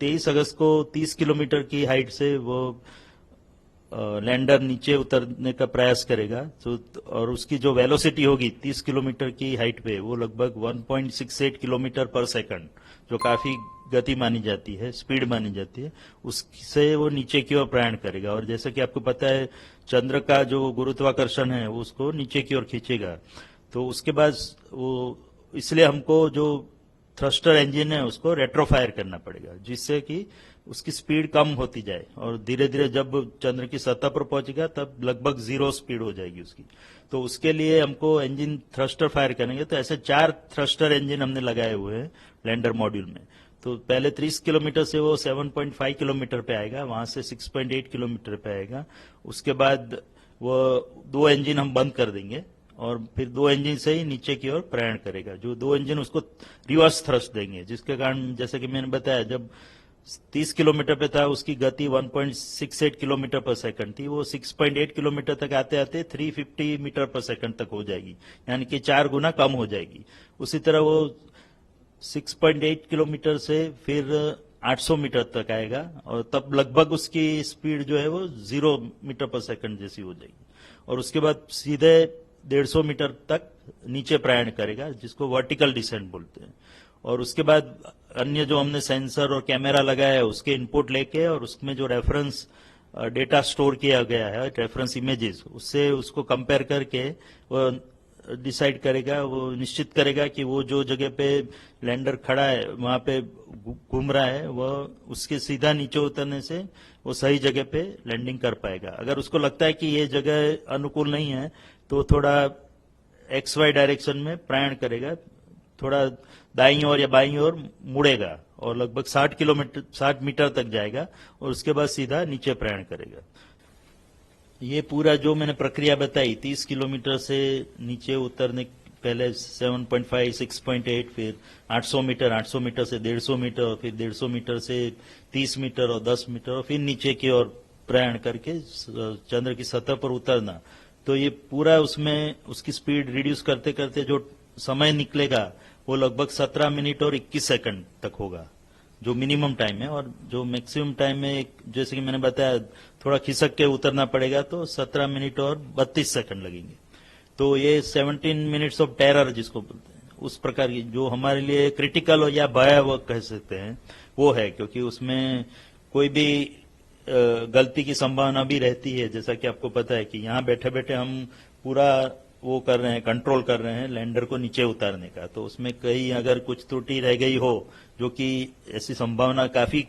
23 अगस्त को 30 किलोमीटर की हाइट से वो लैंडर नीचे उतरने का प्रयास करेगा। तो और उसकी जो वेलोसिटी होगी 30 किलोमीटर की हाइट पे, वो लगभग 1.68 किलोमीटर पर सेकंड, जो काफी गति मानी जाती है, स्पीड मानी जाती है, उससे वो नीचे की ओर प्रयाण करेगा। और जैसा कि आपको पता है, चंद्र का जो गुरुत्वाकर्षण है वो उसको नीचे की ओर खींचेगा। तो उसके बाद वो, इसलिए हमको जो थ्रस्टर इंजन है उसको रेट्रोफायर करना पड़ेगा, जिससे कि उसकी स्पीड कम होती जाए और धीरे धीरे जब चंद्र की सतह पर पहुंचेगा तब लगभग 0 स्पीड हो जाएगी उसकी। तो उसके लिए हमको इंजन थ्रस्टर फायर करेंगे। तो ऐसे 4 थ्रस्टर इंजन हमने लगाए हुए हैं लैंडर मॉड्यूल में। तो पहले 30 किलोमीटर से वो 7.5 किलोमीटर पे आएगा, वहां से 6.8 किलोमीटर पे आएगा। उसके बाद वो 2 इंजन हम बंद कर देंगे और फिर 2 इंजन से ही नीचे की ओर प्रयाण करेगा। जो 2 इंजन उसको रिवर्स थ्रस्ट देंगे, जिसके कारण जैसे कि मैंने बताया, जब 30 किलोमीटर पे था उसकी गति 1.68 किलोमीटर पर सेकंड थी, वो 6.8 किलोमीटर तक आते आते 350 मीटर पर सेकंड तक हो जाएगी, यानी कि 4 गुना कम हो जाएगी। उसी तरह वो 6.8 किलोमीटर से फिर 800 मीटर तक आएगा और तब लगभग उसकी स्पीड जो है वो 0 मीटर पर सेकंड जैसी हो जाएगी। और उसके बाद सीधे 150 मीटर तक नीचे प्रयाण करेगा, जिसको वर्टिकल डिसेंट बोलते हैं। और उसके बाद अन्य जो हमने सेंसर और कैमरा लगाया है उसके इनपुट लेके और उसमें जो रेफरेंस डेटा स्टोर किया गया है, रेफरेंस इमेजेस, उससे उसको कंपेयर करके वो डिसाइड करेगा, वो निश्चित करेगा कि वो जो जगह पे लैंडर खड़ा है वहां पे घूम रहा है, वह उसके सीधा नीचे उतरने से वो सही जगह पे लैंडिंग कर पाएगा। अगर उसको लगता है कि ये जगह अनुकूल नहीं है तो थोड़ा XY डायरेक्शन में प्रयाण करेगा, थोड़ा दाईं ओर या बाईं ओर मुड़ेगा और लगभग 60 मीटर तक जाएगा और उसके बाद सीधा नीचे प्रयाण करेगा। ये पूरा जो मैंने प्रक्रिया बताई, 30 किलोमीटर से नीचे उतरने पहले 7.5, 6.8, फिर 800 मीटर, 800 मीटर से 150 मीटर, फिर 150 मीटर से 30 मीटर और 10 मीटर, और फिर नीचे की ओर प्रयाण करके चंद्र की सतह पर उतरना। तो ये पूरा उसमें उसकी स्पीड रिड्यूस करते करते जो समय निकलेगा वो लगभग 17 मिनट और 21 सेकंड तक होगा, जो मिनिमम टाइम है। और जो मैक्सिमम टाइम है, जैसे कि मैंने बताया, थोड़ा खिसक के उतरना पड़ेगा तो 17 मिनट और 32 सेकंड लगेंगे। तो ये 17 मिनट्स ऑफ टेरर जिसको बोलते हैं, उस प्रकार की जो हमारे लिए क्रिटिकल या भयावह कह सकते हैं वो है, क्योंकि उसमें कोई भी गलती की संभावना भी रहती है। जैसा कि आपको पता है कि यहाँ बैठे बैठे हम पूरा वो कर रहे हैं, कंट्रोल कर रहे हैं लैंडर को नीचे उतारने का, तो उसमें कहीं अगर कुछ त्रुटि रह गई हो, जो कि ऐसी संभावना काफी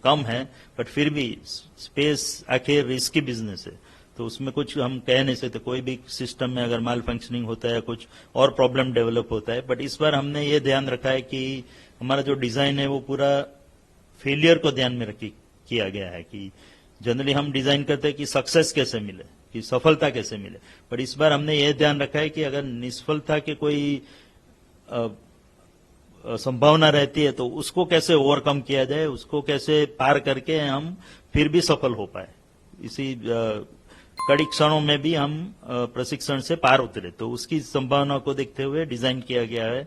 कम है, बट फिर भी स्पेस आखिर रिस्की बिजनेस है, तो उसमें कुछ हम कह नहीं सकते। कोई भी सिस्टम में अगर माल फंक्शनिंग होता है, कुछ और प्रॉब्लम डेवलप होता है, बट इस बार हमने ये ध्यान रखा है कि हमारा जो डिजाइन है वो पूरा फेलियर को ध्यान में रखी किया गया है। कि जनरली हम डिजाइन करते हैं कि सक्सेस कैसे मिले, कि सफलता कैसे मिले, पर इस बार हमने यह ध्यान रखा है कि अगर निष्फलता के कोई संभावना रहती है तो उसको कैसे ओवरकम किया जाए, उसको कैसे पार करके हम फिर भी सफल हो पाए। इसी कड़ी क्षणों में भी हम प्रशिक्षण से पार उतरे, तो उसकी संभावना को देखते हुए डिजाइन किया गया है।